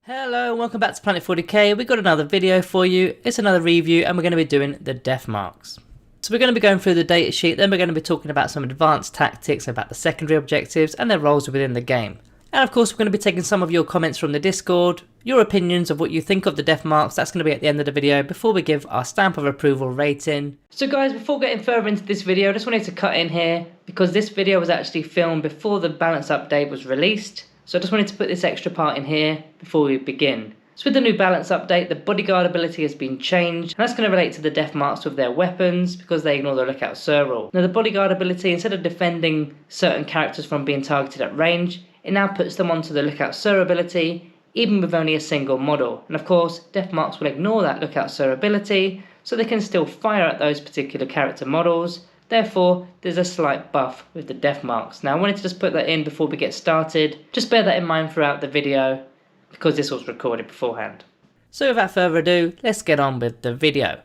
Hello and welcome back to Planet 40k. We've got another video for you. It's another review and we're going to be doing the Deathmarks. So we're going to be going through the datasheet, then we're going to be talking about some advanced tactics, about the secondary objectives and their roles within the game. And of course we're going to be taking some of your comments from the Discord, your opinions of what you think of the Deathmarks. That's going to be at the end of the video before we give our stamp of approval rating. So guys, before getting further into this video, I just wanted to cut in here because this video was actually filmed before the balance update was released. So I just wanted to put this extra part in here before we begin. So with the new balance update, the bodyguard ability has been changed, and that's going to relate to the Deathmarks with their weapons because they ignore the Lookout Sir rule. Now the bodyguard ability, instead of defending certain characters from being targeted at range, it now puts them onto the Lookout Sir ability, even with only a single model. And of course, Deathmarks will ignore that Lookout Sir ability, so they can still fire at those particular character models. Therefore, there's a slight buff with the Deathmarks. Now I wanted to just put that in before we get started. Just bear that in mind throughout the video because this was recorded beforehand. So without further ado, let's get on with the video.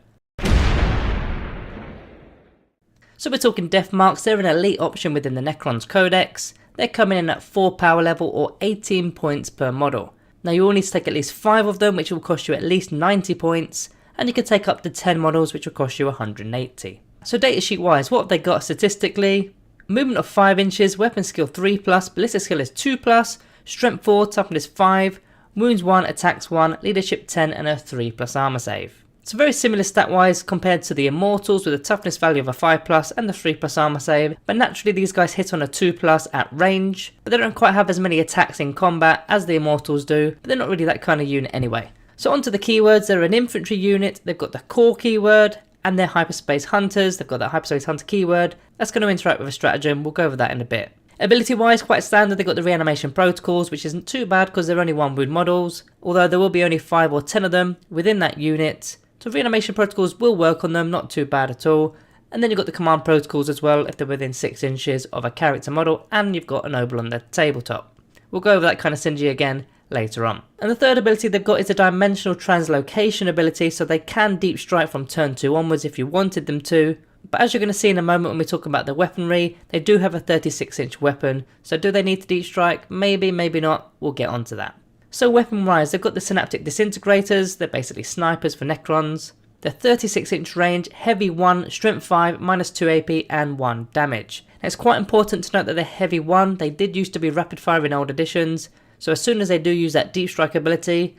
So we're talking Deathmarks. They're an elite option within the Necrons Codex. They're coming in at 4 power level or 18 points per model. Now you will need to take at least 5 of them, which will cost you at least 90 points, and you can take up to 10 models, which will cost you 180. So datasheet wise, what have they got statistically? Movement of 5 inches, weapon skill 3+, ballistic skill is 2+, strength 4, toughness 5, wounds 1, attacks 1, leadership 10 and a 3+ armor save. So very similar stat wise compared to the Immortals with a toughness value of a 5+ and the 3+ armor save, but naturally these guys hit on a 2+ at range, but they don't quite have as many attacks in combat as the Immortals do, but they're not really that kind of unit anyway. So onto the keywords, they're an infantry unit, they've got the core keyword, and they're hyperspace hunters. They've got that hyperspace hunter keyword. That's going to interact with a stratagem. We'll go over that in a bit. Ability wise, quite standard. They've got the reanimation protocols, which isn't too bad because they're only 1 wound models, although there will be only 5 or 10 of them within that unit. So reanimation protocols will work on them, not too bad at all. And then you've got the command protocols as well if they're within 6 inches of a character model, and you've got a noble on the tabletop. We'll go over that kind of synergy again later on. And the third ability they've got is a dimensional translocation ability, so they can deep strike from turn 2 onwards if you wanted them to, but as you're going to see in a moment when we talk about the weaponry, they do have a 36-inch weapon, so do they need to deep strike? Maybe, maybe not, we'll get onto that. So weapon wise, they've got the synaptic disintegrators, they're basically snipers for Necrons. They're 36-inch range, heavy 1, strength 5, -2 AP and 1 damage. Now, it's quite important to note that they're heavy 1, they did used to be rapid fire in old editions, so as soon as they do use that deep strike ability,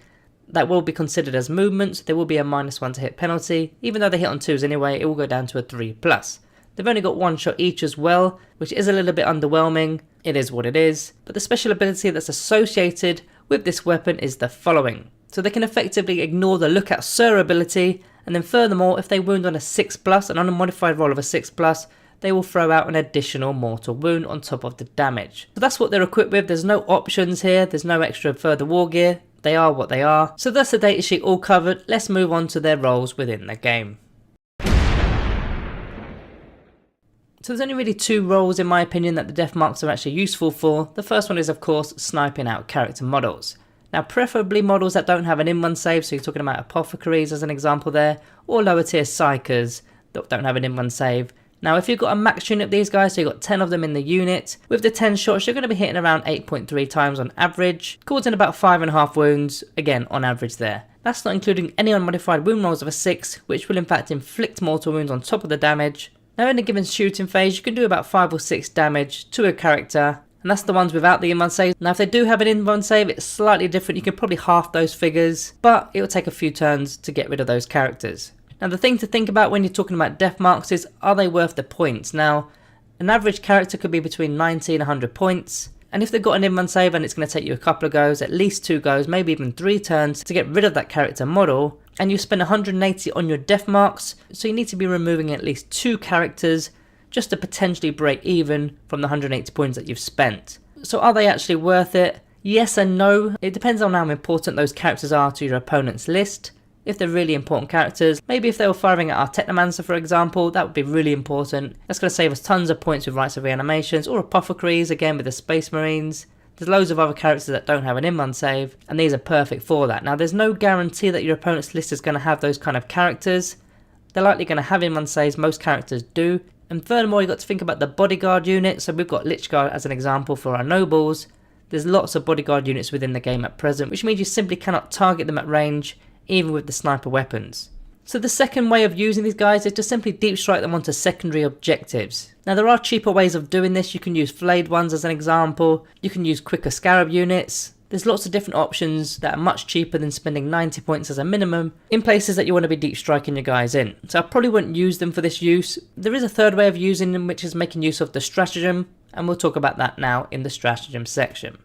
that will be considered as movements. There will be a -1 to hit penalty. Even though they hit on 2s anyway, it will go down to a 3+. They've only got 1 shot each as well, which is a little bit underwhelming. It is what it is. But the special ability that's associated with this weapon is the following. So they can effectively ignore the Lookout Sir ability, and then furthermore, if they wound on a 6+, an unmodified roll of a 6+, they will throw out an additional mortal wound on top of the damage. So that's what they're equipped with. There's no options here. There's no extra further war gear. They are what they are. So that's the datasheet all covered. Let's move on to their roles within the game. So there's only really 2 roles in my opinion that the Deathmarks are actually useful for. The first one is of course sniping out character models. Now preferably models that don't have an in-1 save, so you're talking about apothecaries as an example there, or lower tier psychers that don't have an in-1 save. Now if you've got a max unit of these guys, so you've got 10 of them in the unit, with the 10 shots you're going to be hitting around 8.3 times on average, causing about 5.5 wounds, again on average there. That's not including any unmodified wound rolls of a 6, which will in fact inflict mortal wounds on top of the damage. Now in a given shooting phase you can do about 5 or 6 damage to a character, and that's the ones without the in-1 save. Now if they do have an in-1 save, it's slightly different. You can probably half those figures, but it will take a few turns to get rid of those characters. Now the thing to think about when you're talking about Deathmarks is, are they worth the points? Now an average character could be between 90 and 100 points, and if they've got an in-1 save and it's going to take you a couple of goes, at least 2 goes, maybe even 3 turns to get rid of that character model, and you spend 180 on your Deathmarks, so you need to be removing at least 2 characters just to potentially break even from the 180 points that you've spent. So are they actually worth it? Yes and no. It depends on how important those characters are to your opponent's list. If they're really important characters, maybe if they were firing at our Technomancer for example, that would be really important. That's going to save us tons of points with rites of reanimations, or apothecaries again with the Space Marines. There's loads of other characters that don't have an in-1 save, and these are perfect for that. Now there's no guarantee that your opponent's list is going to have those kind of characters. They're likely going to have in-1 saves, most characters do. And furthermore, you've got to think about the bodyguard unit. So we've got Lichguard as an example for our nobles. there's lots of bodyguard units within the game at present, which means you simply cannot target them at range, even with the sniper weapons. So the second way of using these guys is to simply deep strike them onto secondary objectives. Now there are cheaper ways of doing this. You can use flayed ones as an example, you can use quicker scarab units. There's lots of different options that are much cheaper than spending 90 points as a minimum in places that you want to be deep striking your guys in. So I probably wouldn't use them for this use. There is a third way of using them, which is making use of the stratagem, and we'll talk about that now in the stratagem section.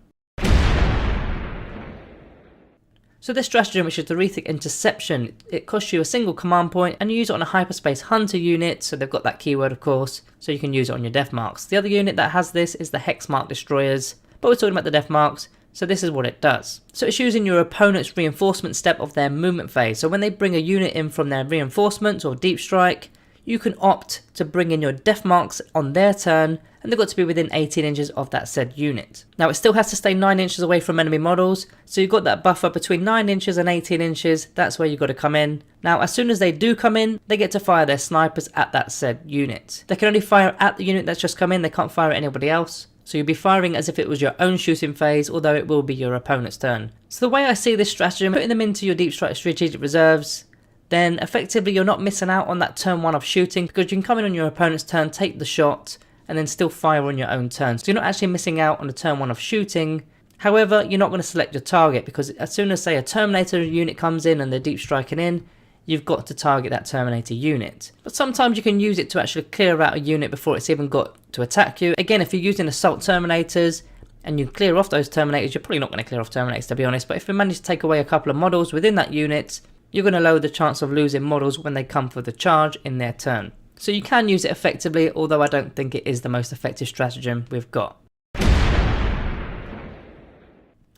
So this stratagem, which is the Rethink Interception, it costs you a single command point and you use it on a hyperspace hunter unit, so they've got that keyword of course, so you can use it on your Deathmarks. The other unit that has this is the Hexmark Destroyers, but we're talking about the Deathmarks. So this is what it does. So it's using your opponent's reinforcement step of their movement phase. So when they bring a unit in from their reinforcements or deep strike, you can opt to bring in your Deathmarks on their turn, and they've got to be within 18 inches of that said unit. Now it still has to stay 9 inches away from enemy models, so you've got that buffer between 9 inches and 18 inches, that's where you've got to come in. Now as soon as they do come in, they get to fire their snipers at that said unit. They can only fire at the unit that's just come in, they can't fire at anybody else. So you'll be firing as if it was your own shooting phase, although it will be your opponent's turn. So the way I see this stratagem, putting them into your deep strike strategic reserves, then effectively you're not missing out on that turn 1 of shooting, because you can come in on your opponent's turn, take the shot, and then still fire on your own turn. So you're not actually missing out on the turn 1 of shooting. However, you're not going to select your target, because as soon as say a Terminator unit comes in and they're deep striking in, you've got to target that Terminator unit. But sometimes you can use it to actually clear out a unit before it's even got to attack you. Again, if you're using assault Terminators and you clear off those Terminators, you're probably not going to clear off Terminators to be honest, but if you manage to take away a couple of models within that unit, you're going to lower the chance of losing models when they come for the charge in their turn. So you can use it effectively, although I don't think it is the most effective stratagem we've got.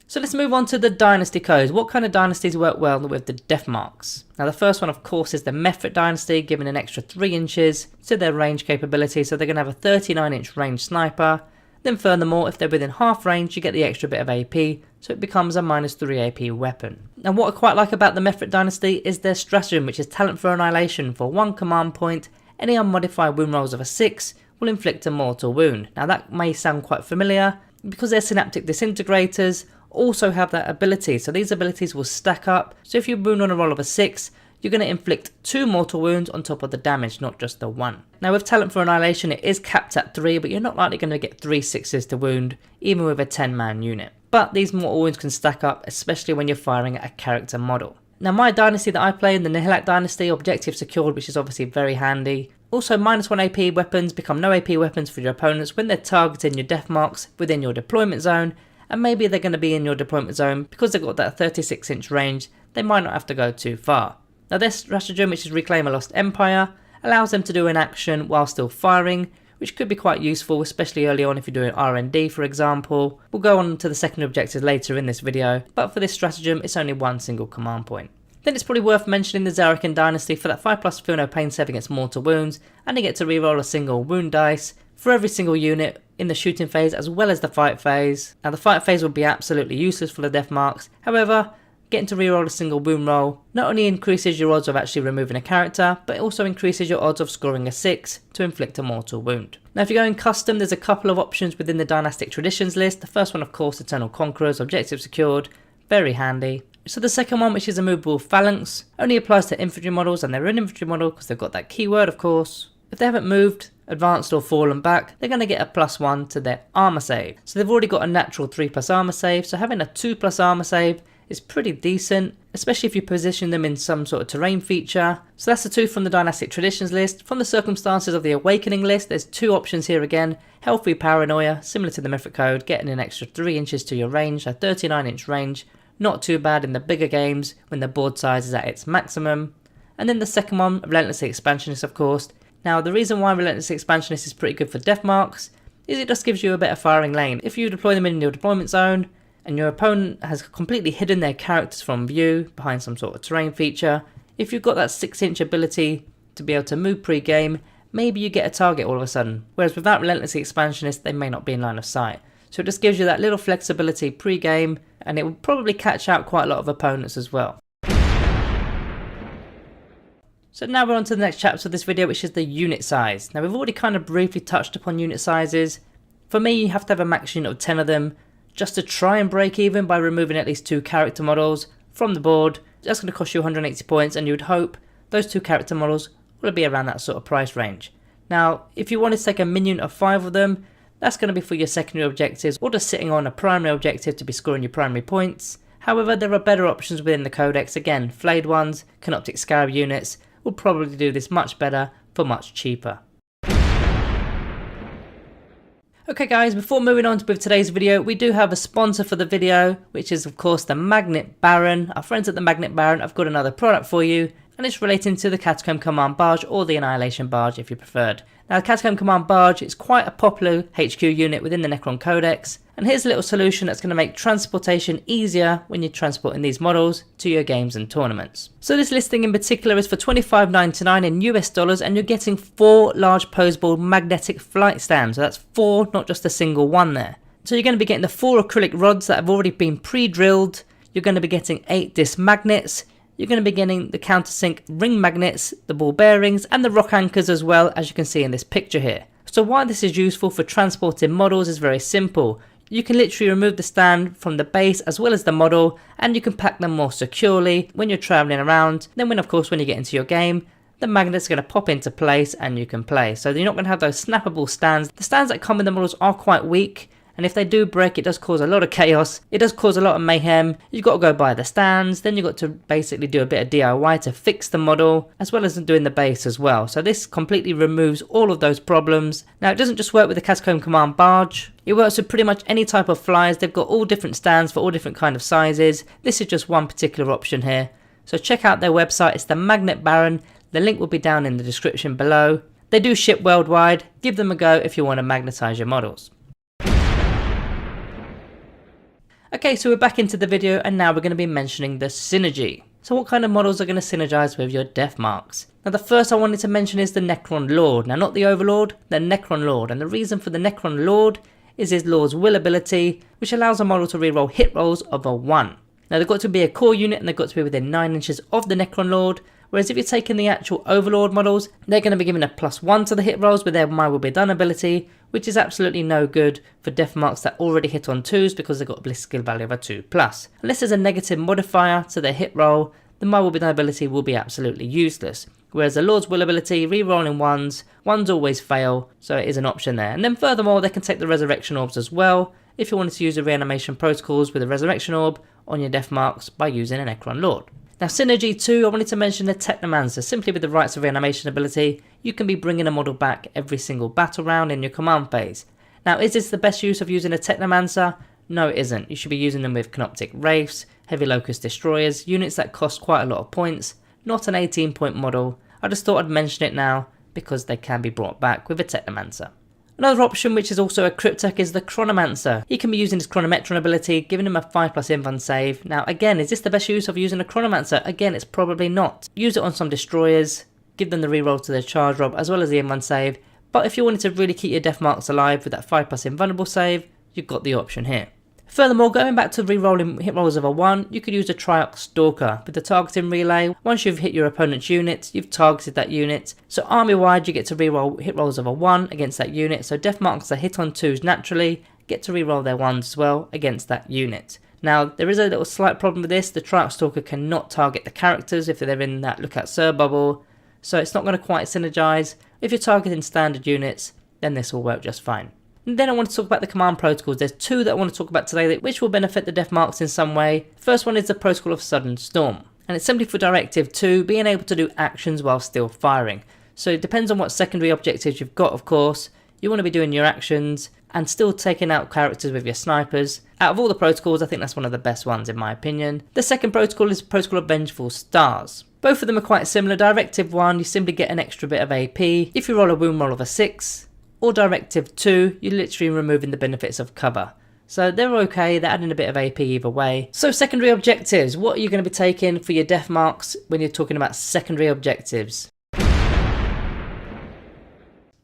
So let's move on to the Dynasty Codes. What kind of dynasties work well with the Deathmarks? Now the first one of course is the Mephit Dynasty, giving an extra 3 inches to their range capability, so they're going to have a 39-inch range sniper. Then furthermore, if they're within half range, you get the extra bit of AP, so it becomes a -3 AP weapon. And what I quite like about the Mephit Dynasty is their stratagem, which is Talent for Annihilation. For 1 command point, any unmodified wound rolls of a 6 will inflict a mortal wound. Now that may sound quite familiar, because their Synaptic Disintegrators also have that ability, so these abilities will stack up. So if you wound on a roll of a 6, you're going to inflict 2 mortal wounds on top of the damage, not just the 1. Now with Talent for Annihilation it is capped at 3, but you're not likely going to get 3 6s to wound, even with a 10-man unit. But these mortal wounds can stack up, especially when you're firing at a character model. Now my dynasty that I play in the Nihilak Dynasty, objective secured, which is obviously very handy. Also -1 AP weapons become no AP weapons for your opponents when they're targeting your Deathmarks within your deployment zone, and maybe they're going to be in your deployment zone because they've got that 36-inch range, they might not have to go too far. Now this stratagem, which is Reclaim a Lost Empire, allows them to do an action while still firing, which could be quite useful, especially early on if you're doing R&D for example. We'll go on to the secondary objectives later in this video, but for this stratagem it's only 1 single command point. Then it's probably worth mentioning the Zarakan Dynasty for that 5+ feel no pain save against mortal wounds, and you get to reroll a single wound dice for every single unit in the shooting phase as well as the fight phase. Now the fight phase will be absolutely useless for the Deathmarks, however getting to reroll a single wound roll not only increases your odds of actually removing a character, but it also increases your odds of scoring a 6 to inflict a mortal wound. Now if you're going custom, there's a couple of options within the Dynastic Traditions list. The first one of course, Eternal Conquerors, objective secured, very handy. So the second one, which is a movable phalanx, only applies to infantry models, and they're an infantry model because they've got that keyword of course. If they haven't moved, advanced or fallen back, they're going to get a +1 to their armor save. So they've already got a natural 3+ armor save, so having a 2+ armor save is pretty decent, especially if you position them in some sort of terrain feature. So that's the 2 from the Dynastic Traditions list. From the Circumstances of the Awakening list, there's 2 options here again. Healthy Paranoia, similar to the Mephit Code, getting an extra 3 inches to your range, a 39-inch range. Not too bad in the bigger games when the board size is at its maximum. And then the second one, Relentlessly Expansionist of course. Now the reason why Relentlessly Expansionist is pretty good for Deathmarks is it just gives you a better firing lane. If you deploy them in your deployment zone and your opponent has completely hidden their characters from view behind some sort of terrain feature, if you've got that 6-inch ability to be able to move pre-game, maybe you get a target all of a sudden. Whereas without Relentlessly Expansionist they may not be in line of sight. So it just gives you that little flexibility pre-game, and it will probably catch out quite a lot of opponents as well. So now we're on to the next chapter of this video, which is the unit size. Now we've already kind of briefly touched upon unit sizes. For me, you have to have a max unit of 10 of them, just to try and break even by removing at least 2 character models from the board. That's going to cost you 180 points, and you would hope those 2 character models will be around that sort of price range. Now, if you wanted to take a minion of 5 of them, that's going to be for your secondary objectives or just sitting on a primary objective to be scoring your primary points. However, there are better options within the codex. Again, flayed ones, canoptic scarab units will probably do this much better for much cheaper. Okay guys, before moving on with today's video, we do have a sponsor for the video, which is of course the Magnet Baron. Our friends at the Magnet Baron have got another product for you, and it's relating to the Catacomb Command Barge or the Annihilation Barge if you preferred. Now the Catacomb Command Barge is quite a popular HQ unit within the Necron Codex, and here's a little solution that's going to make transportation easier when you're transporting these models to your games and tournaments. So this listing in particular is for $25.99 in US dollars, and you're getting 4 large posable magnetic flight stands. So that's 4, not just a single one there. So you're going to be getting the 4 acrylic rods that have already been pre-drilled. You're going to be getting 8 disc magnets. You're going to be getting the countersink ring magnets, the ball bearings, and the rock anchors as well, as you can see in this picture here. So why this is useful for transporting models is very simple. You can literally remove the stand from the base as well as the model, and you can pack them more securely when you're traveling around. Then when you get into your game, the magnet's going to pop into place and you can play. So you're not going to have those snappable stands. The stands that come with the models are quite weak, and if they do break, it does cause a lot of chaos. It does cause a lot of mayhem. You've got to go buy the stands, then you've got to basically do a bit of DIY to fix the model, as well as doing the base as well. So this completely removes all of those problems. Now it doesn't just work with the Catacomb Command Barge. It works with pretty much any type of flyers. They've got all different stands for all different kind of sizes. This is just one particular option here. So check out their website. It's the Magnet Baron. The link will be down in the description below. They do ship worldwide. Give them a go if you want to magnetize your models. Okay, so we're back into the video, and now we're going to be mentioning the synergy. So what kind of models are going to synergize with your Deathmarks? Now the first I wanted to mention is the Necron Lord. Now not the Overlord, the Necron Lord. And the reason for the Necron Lord is his Lord's Will ability, which allows a model to reroll hit rolls of a 1. Now they've got to be a core unit, and they've got to be within 9 inches of the Necron Lord. Whereas if you're taking the actual Overlord models, they're going to be given a +1 to the hit rolls with their My Will Be Done ability, which is absolutely no good for Deathmarks that already hit on 2s because they've got a bliss skill value of a 2+. Unless there's a negative modifier to their hit roll, the My Will Be Done ability will be absolutely useless. Whereas the Lord's Will ability, rerolling 1s always fail, so it is an option there. And then furthermore, they can take the Resurrection Orbs as well, if you wanted to use the reanimation protocols with a Resurrection Orb on your Deathmarks by using an Necron Lord. Now synergy 2, I wanted to mention the Technomancer. Simply with the Rites of Reanimation ability, you can be bringing a model back every single battle round in your command phase. Now is this the best use of using a Technomancer? No it isn't. You should be using them with Canoptic Wraiths, Heavy Locust Destroyers, units that cost quite a lot of points, not an 18 point model. I just thought I'd mention it now because they can be brought back with a Technomancer. Another option, which is also a Cryptek, is the Chronomancer. He can be using his Chronometron ability, giving him a 5+ Invuln save. Now again, is this the best use of using a Chronomancer? Again, it's probably not. Use it on some destroyers, give them the reroll to their charge rob as well as the Invuln save. But if you wanted to really keep your Deathmarks alive with that 5+ Invulnerable save, you've got the option here. Furthermore, going back to rerolling hit rolls of a 1, you could use a Triox Stalker with the targeting relay. Once you've hit your opponent's unit, you've targeted that unit. So army wide, you get to reroll hit rolls of a 1 against that unit. So Deathmarks that hit on 2s naturally get to reroll their 1s as well against that unit. Now there is a little slight problem with this. The Triox Stalker cannot target the characters if they're in that Lookout Sir bubble. So it's not going to quite synergize. If you're targeting standard units, then this will work just fine. And then I want to talk about the command protocols. There's 2 that I want to talk about today which will benefit the Deathmarks in some way. First one is the protocol of Sudden Storm, and it's simply for Directive 2 being able to do actions while still firing. So it depends on what secondary objectives you've got, of course. You want to be doing your actions and still taking out characters with your snipers. Out of all the protocols, I think that's one of the best ones in my opinion. The second protocol is Protocol of Vengeful Stars. Both of them are quite similar. Directive 1, you simply get an extra bit of AP if you roll a wound roll of a 6. Or Directive 2, you're literally removing the benefits of cover. So they're okay, they're adding a bit of AP either way. So secondary objectives, what are you going to be taking for your Deathmarks when you're talking about secondary objectives?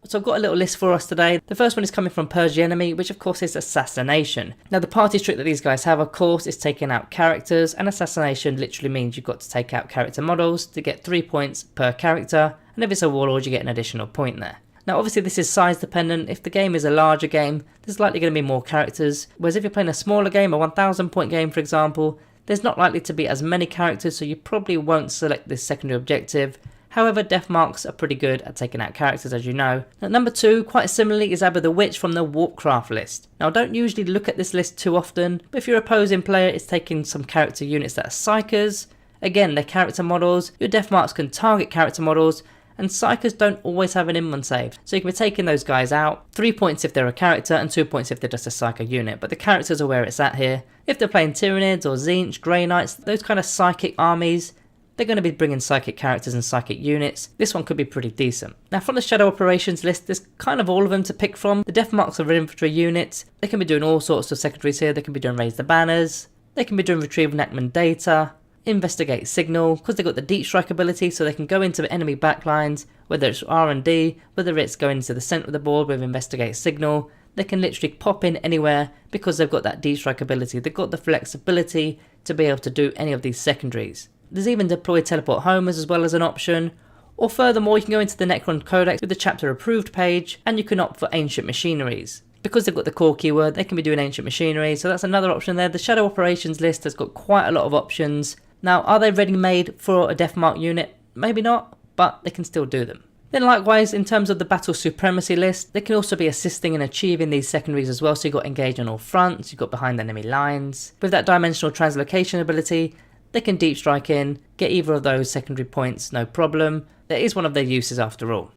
So I've got a little list for us today. The first one is coming from Purge the Enemy, which of course is Assassination. Now the party trick that these guys have, of course, is taking out characters, and Assassination literally means you've got to take out character models to get 3 points per character, and if it's a Warlord you get an additional point there. Now obviously this is size dependent. If the game is a larger game, there's likely going to be more characters, whereas if you're playing a smaller game, a 1000 point game for example, there's not likely to be as many characters, so you probably won't select this secondary objective. However, Deathmarks are pretty good at taking out characters, as you know. Now, number 2, quite similarly, is Abba the Witch from the Warpcraft list. Now I don't usually look at this list too often, but if your opposing player is taking some character units that are Psychers, again they're character models, your Deathmarks can target character models, and Psychers don't always have an in-1 save, so you can be taking those guys out. 3 points if they're a character and 2 points if they're just a Psycho unit, but the characters are where it's at here. If they're playing Tyranids or Tzeentch, Grey Knights, those kind of psychic armies, they're going to be bringing psychic characters and psychic units. This one could be pretty decent. Now from the Shadow Operations list, there's kind of all of them to pick from. The Deathmarks are infantry units. They can be doing all sorts of secondaries here. They can be doing Raise the Banners. They can be doing Retrieve Necron data. Investigate Signal, because they've got the Deep Strike ability, so they can go into enemy backlines, whether it's R&D, whether it's going into the centre of the board with Investigate Signal. They can literally pop in anywhere because they've got that Deep Strike ability. They've got the flexibility to be able to do any of these secondaries. There's even Deploy Teleport Homers as well as an option. Or furthermore, you can go into the Necron Codex with the chapter approved page, and you can opt for Ancient Machineries. Because they've got the core keyword, they can be doing Ancient Machinery, so that's another option there. The Shadow Operations list has got quite a lot of options. Now, are they ready-made for a Deathmark unit? Maybe not, but they can still do them. Then likewise, in terms of the Battle Supremacy list, they can also be assisting in achieving these secondaries as well. So you've got Engage on all fronts, you've got Behind enemy lines. With that Dimensional Translocation ability, they can Deep Strike in, get either of those secondary points, no problem. That is one of their uses after all.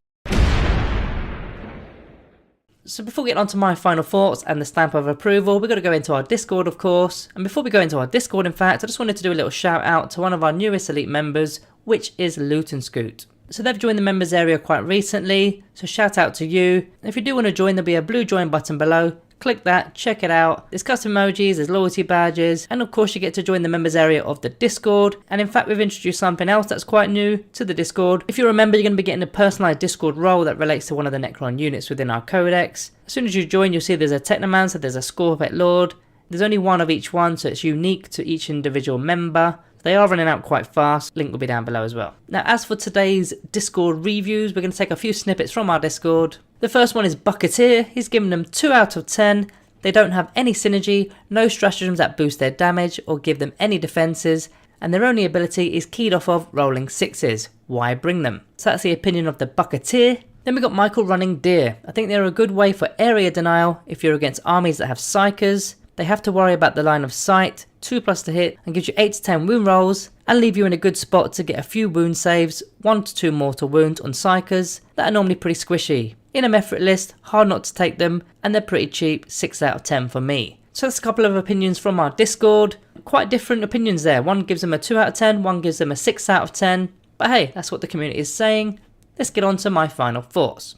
So before we get on to my final thoughts and the stamp of approval, we've got to go into our Discord of course. And before we go into our Discord, in fact, I just wanted to do a little shout out to one of our newest elite members, which is Loot and Scoot. So they've joined the members area quite recently, so shout out to you. And if you do want to join, there'll be a blue join button below. Click that, check it out. There's custom emojis, there's loyalty badges, and of course you get to join the members area of the Discord. And in fact, we've introduced something else that's quite new to the Discord. If you remember, you're going to be getting a personalized Discord role that relates to one of the Necron units within our codex. As soon as you join, you'll see there's a Technomancer, there's a Scorpet Lord. There's only one of each one, so it's unique to each individual member. They are running out quite fast, link will be down below as well. Now as for today's Discord reviews, we're going to take a few snippets from our Discord. The first one is Bucketeer. He's given them 2 out of 10. They don't have any synergy, no stratagems that boost their damage or give them any defences, and their only ability is keyed off of rolling 6s. Why bring them? So that's the opinion of the Bucketeer. Then we got Michael running Deer. I think they're a good way for area denial if you're against armies that have Psychers. They have to worry about the line of sight, 2+ to hit, and gives you 8 to 10 wound rolls, and leave you in a good spot to get a few wound saves, 1 to 2 mortal wounds on Psychers that are normally pretty squishy. In a Mephrit list, hard not to take them, and they're pretty cheap, 6 out of 10 for me. So that's a couple of opinions from our Discord. Quite different opinions there. One gives them a 2 out of 10, one gives them a 6 out of 10. But hey, that's what the community is saying. Let's get on to my final thoughts.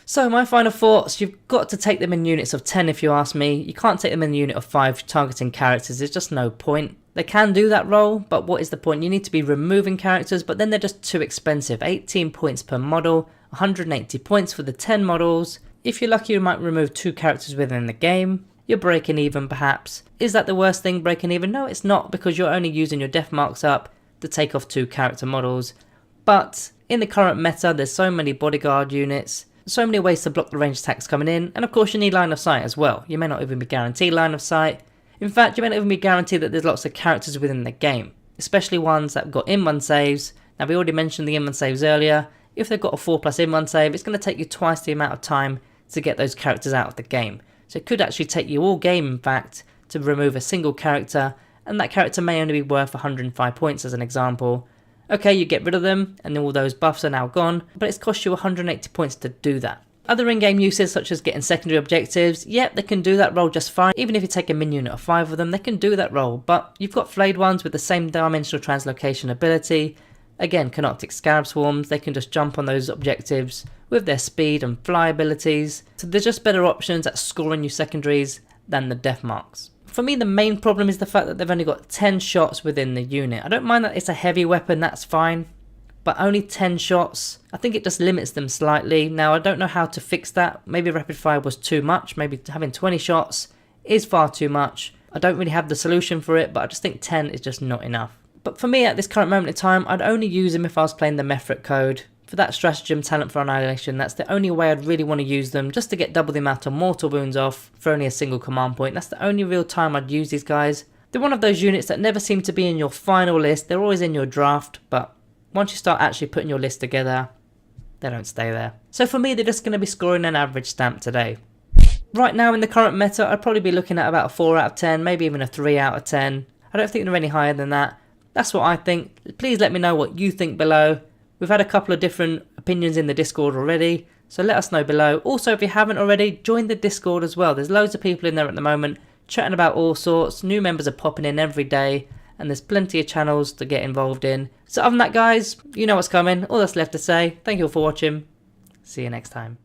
So my final thoughts, you've got to take them in units of 10 if you ask me. You can't take them in a unit of 5 targeting characters, there's just no point. They can do that role, but what is the point? You need to be removing characters, but then they're just too expensive. 18 points per model, 180 points for the 10 models. If you're lucky, you might remove 2 characters within the game. You're breaking even perhaps. Is that the worst thing, breaking even? No, it's not, because you're only using your Deathmarks up to take off 2 character models. But in the current meta, there's so many bodyguard units, so many ways to block the ranged attacks coming in, and of course you need line of sight as well. You may not even be guaranteed line of sight. In fact, you may not even be guaranteed that there's lots of characters within the game, especially ones that have got in-1 saves. Now we already mentioned the in-1 saves earlier. If they've got a 4+ in-1 save, it's going to take you twice the amount of time to get those characters out of the game. So it could actually take you all game in fact to remove a single character, and that character may only be worth 105 points as an example. Okay, you get rid of them, and all those buffs are now gone, but it's cost you 180 points to do that. Other in-game uses such as getting secondary objectives, yep, they can do that role just fine. Even if you take a min unit of 5 of them, they can do that role, but you've got flayed ones with the same dimensional translocation ability. Again, Canoptic Scarab Swarms, they can just jump on those objectives with their speed and fly abilities. So there's just better options at scoring you secondaries than the Deathmarks. For me, the main problem is the fact that they've only got 10 shots within the unit. I don't mind that it's a heavy weapon, that's fine. But only 10 shots, I think it just limits them slightly. Now, I don't know how to fix that. Maybe rapid fire was too much. Maybe having 20 shots is far too much. I don't really have the solution for it, but I just think 10 is just not enough. But for me, at this current moment in time, I'd only use him if I was playing the Mephrit code. For that stratagem talent for annihilation, that's the only way I'd really want to use them, just to get double the amount of mortal wounds off for only a single command point. That's the only real time I'd use these guys. They're one of those units that never seem to be in your final list, they're always in your draft, but once you start actually putting your list together, they don't stay there. So for me, they're just going to be scoring an average stamp today. Right now in the current meta, I'd probably be looking at about a 4 out of 10, maybe even a 3 out of 10. I don't think they're any higher than that. That's what I think. Please let me know what you think below. We've had a couple of different opinions in the Discord already, so let us know below. Also, if you haven't already, join the Discord as well. There's loads of people in there at the moment, chatting about all sorts. New members are popping in every day, and there's plenty of channels to get involved in. So other than that, guys, you know what's coming. All that's left to say, thank you all for watching. See you next time.